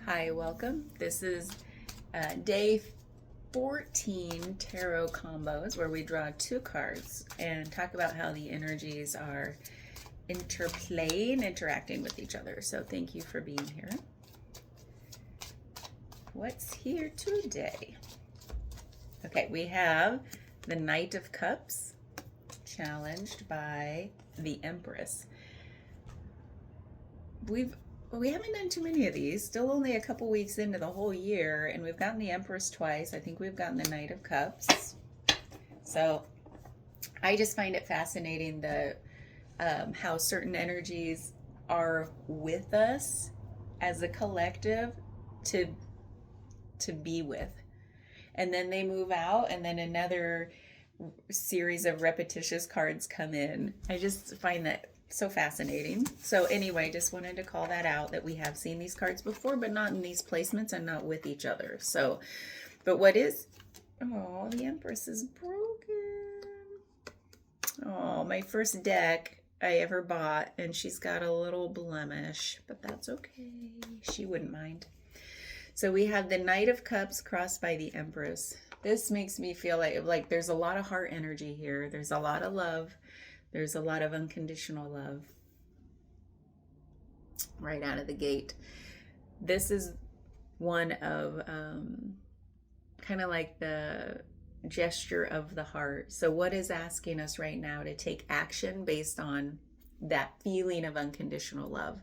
Hi, welcome. This is day 14 tarot combos where we draw two cards and talk about how the energies are interplaying, interacting with each other. So thank you for being here. What's here today? Okay, we have the Knight of Cups challenged by the Empress. We haven't done too many of these. Still only a couple weeks into the whole year, and we've gotten the Empress twice. I think we've gotten the Knight of Cups. So I just find it fascinating how certain energies are with us as a collective to be with, and then they move out, and then another series of repetitious cards come in. I just find that so fascinating. So anyway, just wanted to call that out, that we have seen these cards before, but not in these placements and not with each other. So, but what is, oh, the Empress is broken. Oh, my first deck I ever bought, and she's got a little blemish, but that's okay. She wouldn't mind. So we have the Knight of Cups crossed by the Empress. This makes me feel like there's a lot of heart energy here. There's a lot of love. There's a lot of unconditional love right out of the gate. This is one of kind of like the gesture of the heart. So what is asking us right now to take action based on that feeling of unconditional love?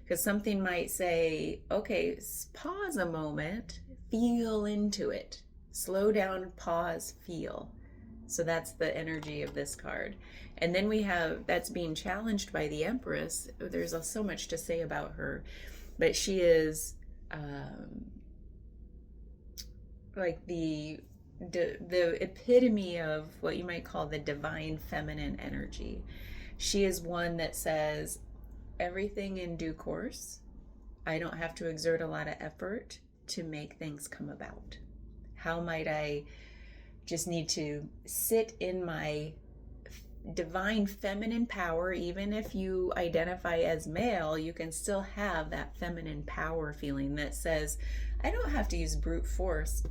Because something might say, okay, pause a moment, feel into it. Slow down, pause, feel. So that's the energy of this card. And then we have, that's being challenged by the Empress. There's so much to say about her, but she is like the epitome of what you might call the divine feminine energy. She is one that says, everything in due course. I don't have to exert a lot of effort to make things come about. How might I just need to sit in my divine feminine power? Even if you identify as male, you can still have that feminine power feeling that says, I don't have to use brute force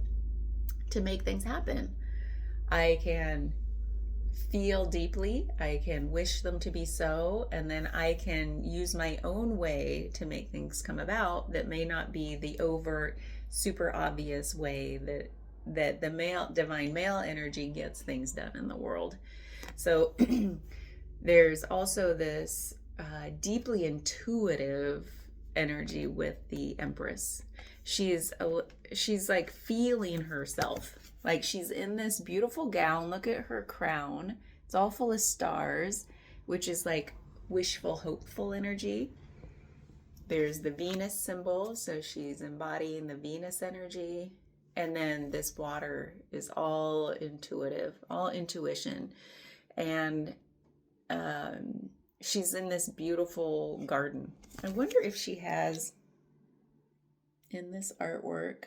to make things happen. I can feel deeply, I can wish them to be so, and then I can use my own way to make things come about that may not be the overt, super obvious way that the male, divine male energy gets things done in the world. So there's also this deeply intuitive energy with the Empress. She's like feeling herself. Like she's in this beautiful gown. Look at her crown. It's all full of stars, which is like wishful, hopeful energy. There's the Venus symbol, so she's embodying the Venus energy. And then this water is all intuitive, all intuition. And she's in this beautiful garden. I wonder if she has, in this artwork,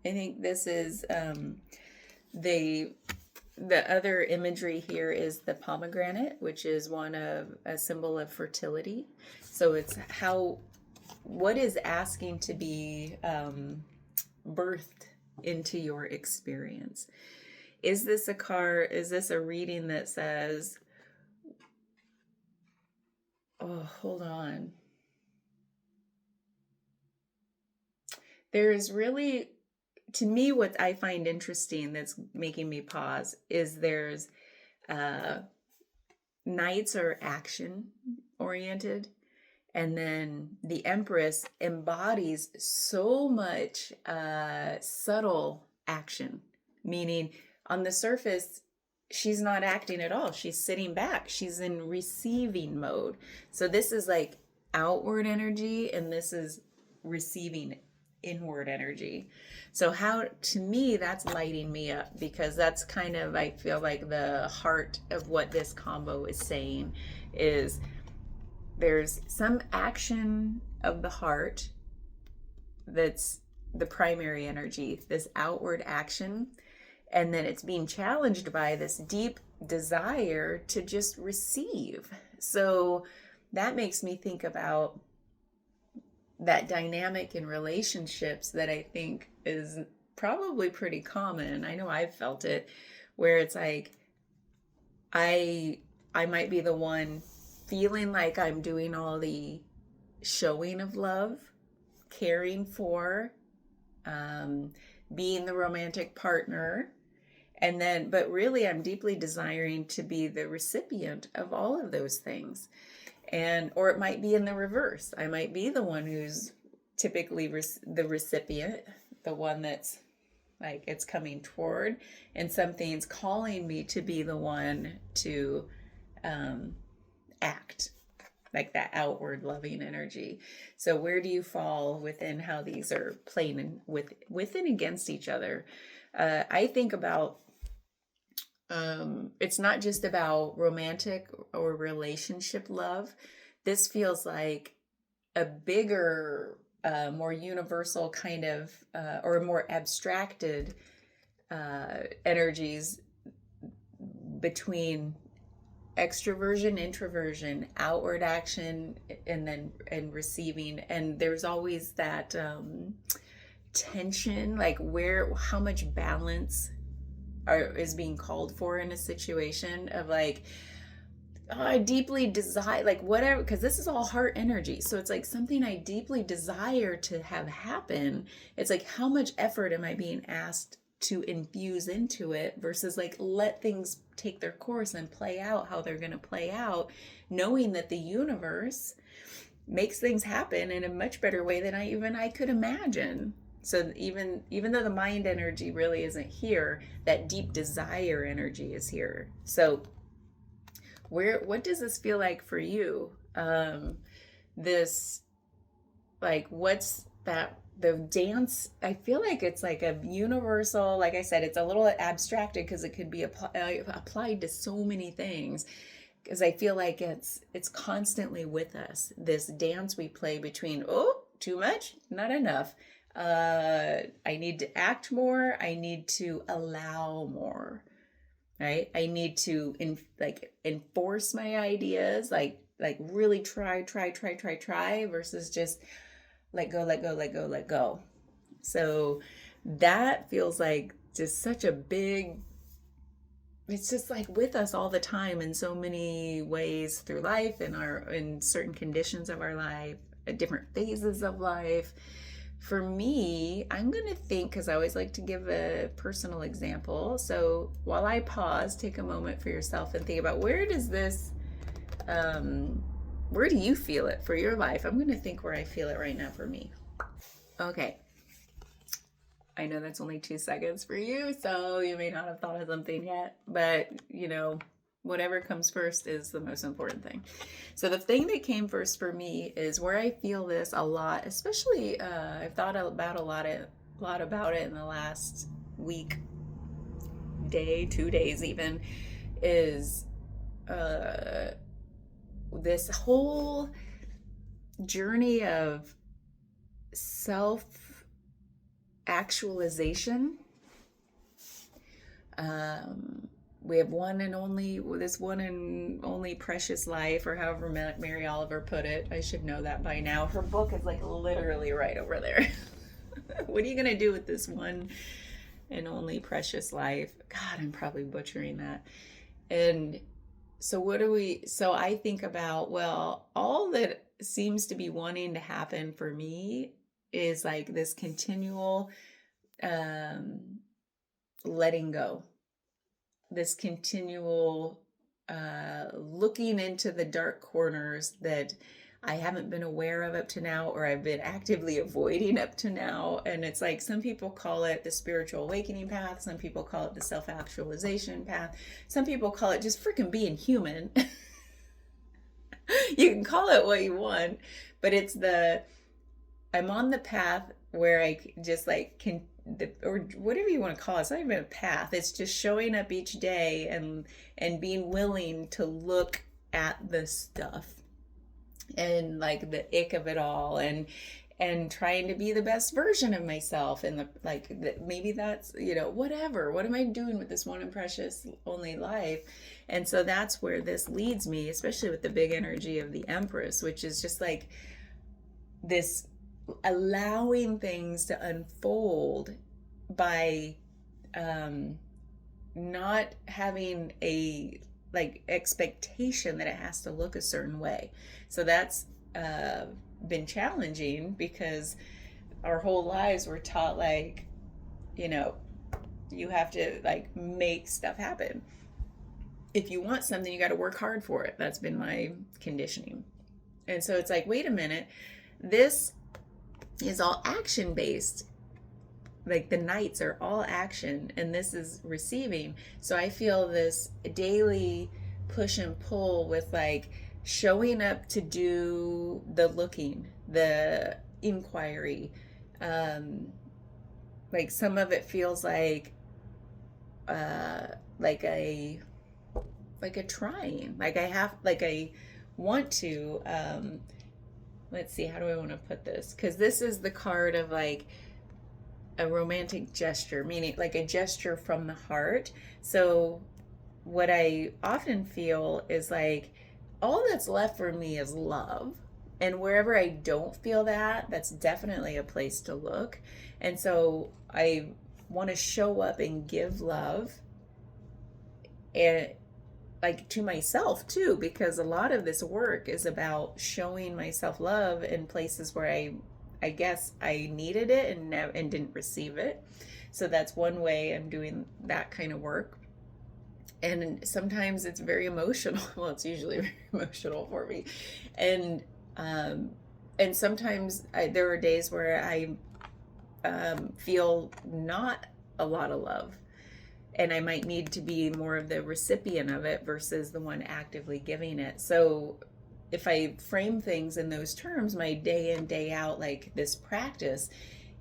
I think this is the other imagery here is the pomegranate, which is one of a symbol of fertility. So it's what is asking to be birthed into your experience. Is this a reading that says, oh, hold on. There's really, to me, what I find interesting that's making me pause is there's knights are action oriented, and then the Empress embodies so much subtle action, meaning on the surface she's not acting at all, she's sitting back, she's in receiving mode. So this is like outward energy, and this is receiving inward energy. So how, to me, that's lighting me up, because that's kind of, I feel like the heart of what this combo is saying is there's some action of the heart that's the primary energy, this outward action, and then it's being challenged by this deep desire to just receive. So that makes me think about that dynamic in relationships that I think is probably pretty common. I know I've felt it, where it's like I I might be the one feeling like I'm doing all the showing of love, caring for, um, being the romantic partner, and then but really I'm deeply desiring to be the recipient of all of those things. And or it might be in the reverse. I might be the one who's typically the recipient, the one that's like it's coming toward, and something's calling me to be the one to um, act, like that outward loving energy. So where do you fall within how these are playing within against each other? I think about it's not just about romantic or relationship love. This feels like a bigger, more universal kind of, or more abstracted energies between extroversion, introversion, outward action, and receiving. And there's always that tension, like how much balance is being called for in a situation of like, oh, I deeply desire, like whatever, because this is all heart energy. So it's like something I deeply desire to have happen. It's like, how much effort am I being asked to infuse into it versus like let things take their course and play out how they're going to play out, knowing that the universe makes things happen in a much better way than I could imagine. So even though the mind energy really isn't here, that deep desire energy is here. So what does this feel like for you? This, like, what's that, the dance? I feel like it's like a universal, like I said, it's a little abstracted because it could be applied to so many things, because I feel like it's constantly with us, this dance we play between, oh, too much, not enough, I need to act more, I need to allow more, right? I need to enforce my ideas, like really try versus just let go, let go, let go, let go. So that feels like just such a big, it's just like with us all the time in so many ways through life, in certain conditions of our life, at different phases of life. For me, I'm going to think, because I always like to give a personal example. So while I pause, take a moment for yourself and think about where does this, where do you feel it for your life? I'm going to think where I feel it right now for me. Okay. I know that's only 2 seconds for you, so you may not have thought of something yet, but whatever comes first is the most important thing. So the thing that came first for me is where I feel this a lot, especially I've thought about a lot about it in the last week, day, 2 days even, is this whole journey of self-actualization. We have this one and only precious life, or however Mary Oliver put it. I should know that by now. Her book is like literally right over there. What are you going to do with this one and only precious life? God, I'm probably butchering that. And so so I think about, well, all that seems to be wanting to happen for me is like this continual letting go, this continual looking into the dark corners that I haven't been aware of up to now, or I've been actively avoiding up to now. And it's like, some people call it the spiritual awakening path, some people call it the self-actualization path, some people call it just freaking being human. You can call it what you want, but I'm on the path where I just like can, or whatever you want to call it. It's not even a path. It's just showing up each day and being willing to look at the stuff and like the ick of it all, and trying to be the best version of myself, and maybe that's whatever. What am I doing with this one and precious only life? And so that's where this leads me, especially with the big energy of the Empress, which is just like this allowing things to unfold by um, not having a like expectation that it has to look a certain way. So that's uh, been challenging because our whole lives we're taught like, you know, you have to like make stuff happen. If you want something, you got to work hard for it. That's been my conditioning. And so it's like, wait a minute, this is all action based. Like the nights are all action and this is receiving. So I feel this daily push and pull with like showing up to do the looking, the inquiry. Um, like some of it feels uh, like a like a trying. Like I have like I want to let's see, how do I want to put this? Because this is the card of like a romantic gesture, meaning like a gesture from the heart. So what I often feel is like all that's left for me is love. And wherever I don't feel that, that's definitely a place to look. And so I want to show up and give love, and like to myself too, because a lot of this work is about showing myself love in places where I guess I needed it and didn't receive it. So that's one way I'm doing that kind of work. And sometimes it's very emotional. Well, it's usually very emotional for me. And um, and sometimes there are days where I feel not a lot of love, and I might need to be more of the recipient of it versus the one actively giving it. So if I frame things in those terms, my day in, day out, like this practice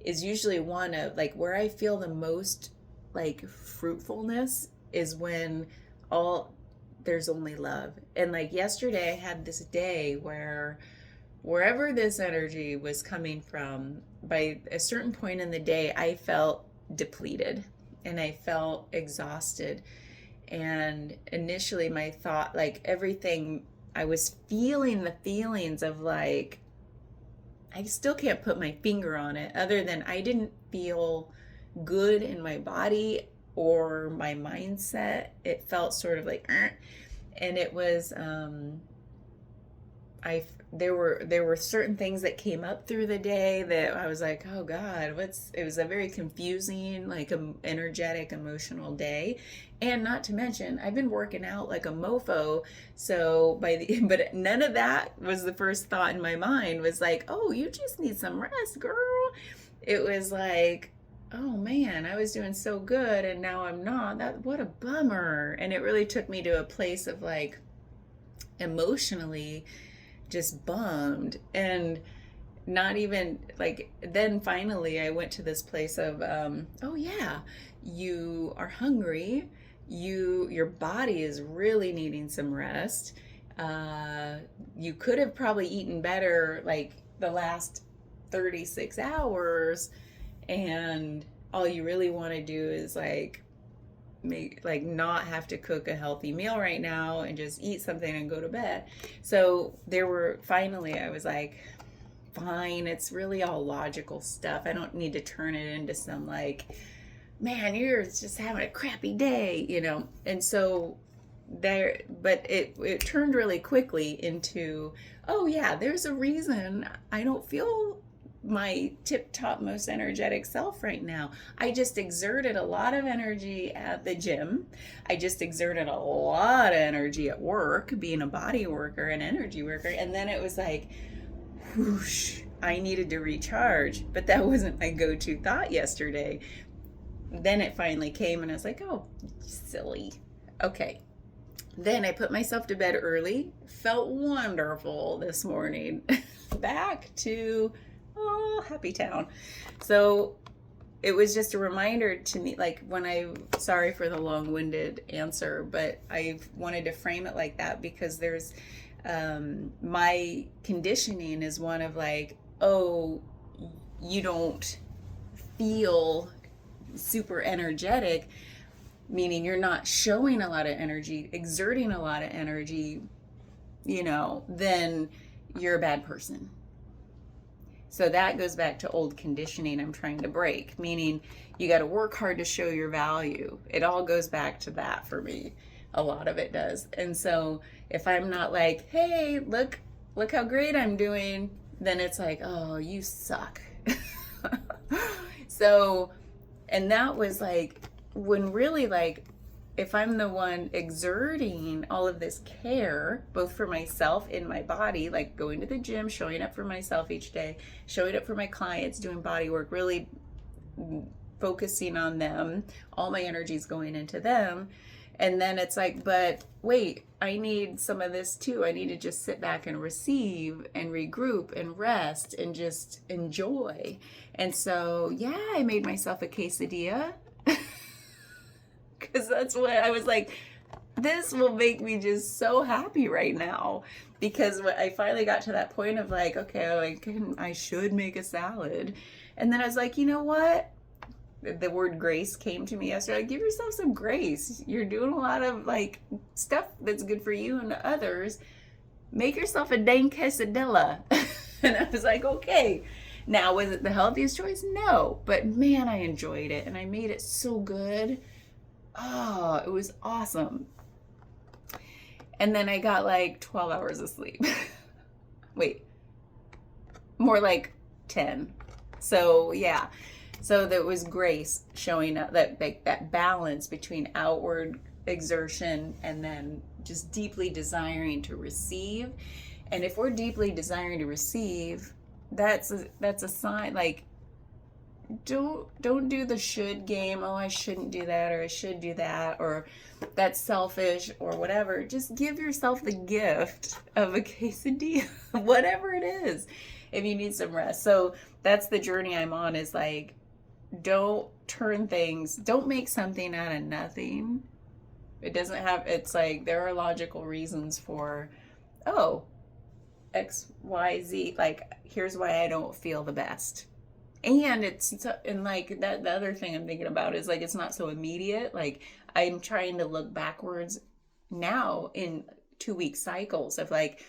is usually one of like where I feel the most like fruitfulness is when all there's only love. And like yesterday, I had this day where wherever this energy was coming from, by a certain point in the day, I felt depleted and I felt exhausted. And initially, my thought, like everything, I was feeling the feelings of like, I still can't put my finger on it other than I didn't feel good in my body or my mindset. It felt sort of like, and it was, there were certain things that came up through the day that I was like, oh God, it was a very confusing, like energetic, emotional day. And not to mention, I've been working out like a mofo. So but none of that was the first thought in my mind was like, oh, you just need some rest, girl. It was like, oh man, I was doing so good and now I'm not. What a bummer. And it really took me to a place of like emotionally just bummed. And not even like, then finally I went to this place of oh yeah, you are hungry, your body is really needing some rest. You could have probably eaten better like the last 36 hours, and all you really want to do is like make like not have to cook a healthy meal right now and just eat something and go to bed. So there were finally I was like, fine, it's really all logical stuff. I don't need to turn it into some like, man, you're just having a crappy day, you know. And so there, but it turned really quickly into, oh yeah, there's a reason I don't feel my tip top most energetic self right now. I just exerted a lot of energy at the gym. I just exerted a lot of energy at work, being a body worker and energy worker. And then it was like, whoosh, I needed to recharge. But that wasn't my go-to thought yesterday. Then it finally came and I was like, oh, silly. Okay. Then I put myself to bed early. Felt wonderful this morning. Back to happy town. So it was just a reminder to me, like sorry for the long-winded answer, but I wanted to frame it like that because there's, my conditioning is one of like, oh, you don't feel super energetic, meaning you're not showing a lot of energy, exerting a lot of energy, then you're a bad person. So that goes back to old conditioning I'm trying to break, meaning you got to work hard to show your value. It all goes back to that for me. A lot of it does. And so if I'm not like, hey, look how great I'm doing, then it's like, oh, you suck. So, and that was like, when really, like, if I'm the one exerting all of this care, both for myself in my body, like going to the gym, showing up for myself each day, showing up for my clients, doing body work, really focusing on them, all my energy is going into them. And then it's like, but wait, I need some of this too. I need to just sit back and receive and regroup and rest and just enjoy. And so, yeah, I made myself a quesadilla because that's what I was like, this will make me just so happy right now. Because I finally got to that point of like, okay, I should make a salad. And then I was like, you know what? The word grace came to me yesterday. Give yourself some grace. You're doing a lot of like stuff that's good for you and others. Make yourself a dang quesadilla. And I was like, okay. Now, was it the healthiest choice? No. But man, I enjoyed it. And I made it so good. Oh, it was awesome. And then I got like 12 hours of sleep. Wait, more like 10. So yeah. So there was grace showing up, that balance between outward exertion and then just deeply desiring to receive. And if we're deeply desiring to receive, that's a sign. Like, don't do the should game. Oh, I shouldn't do that, or I should do that, or that's selfish, or whatever. Just give yourself the gift of a quesadilla, whatever it is, if you need some rest. So that's the journey I'm on, is like, don't make something out of nothing. It's like, there are logical reasons for, oh, X, Y, Z, like, here's why I don't feel the best. And like that, the other thing I'm thinking about is like, it's not so immediate. Like, I'm trying to look backwards now in 2-week cycles of like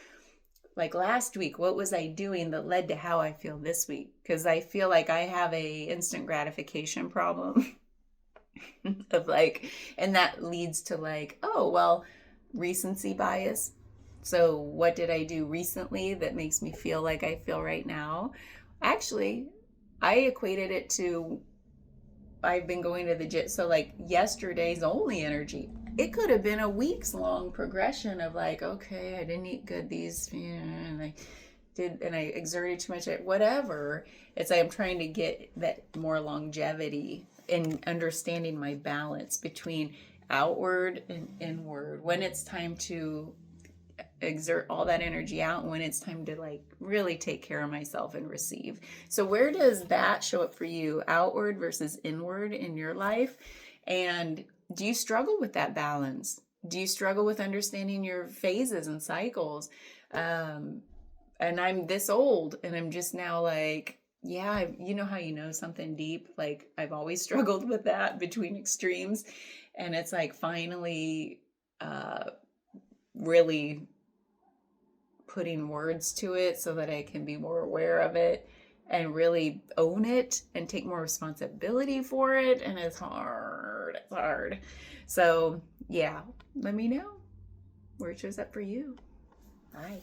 last week, what was I doing that led to how I feel this week? Because I feel like I have a instant gratification problem of like, and that leads to like, oh, well, recency bias. So what did I do recently that makes me feel like I feel right now? Actually, I equated it to, I've been going to the gym. So like yesterday's only energy, it could have been a week's long progression of like, okay, I didn't eat good and I exerted too much, whatever. It's like I'm trying to get that more longevity in understanding my balance between outward and inward, when it's time to exert all that energy out and when it's time to like really take care of myself and receive. So where does that show up for you, outward versus inward in your life? And do you struggle with that balance? Do you struggle with understanding your phases and cycles? And I'm this old and I'm just now like, yeah, you know how you know something deep? Like, I've always struggled with that between extremes. And it's like finally really putting words to it so that I can be more aware of it and really own it and take more responsibility for it. And it's hard. So yeah, let me know where it shows up for you. Bye.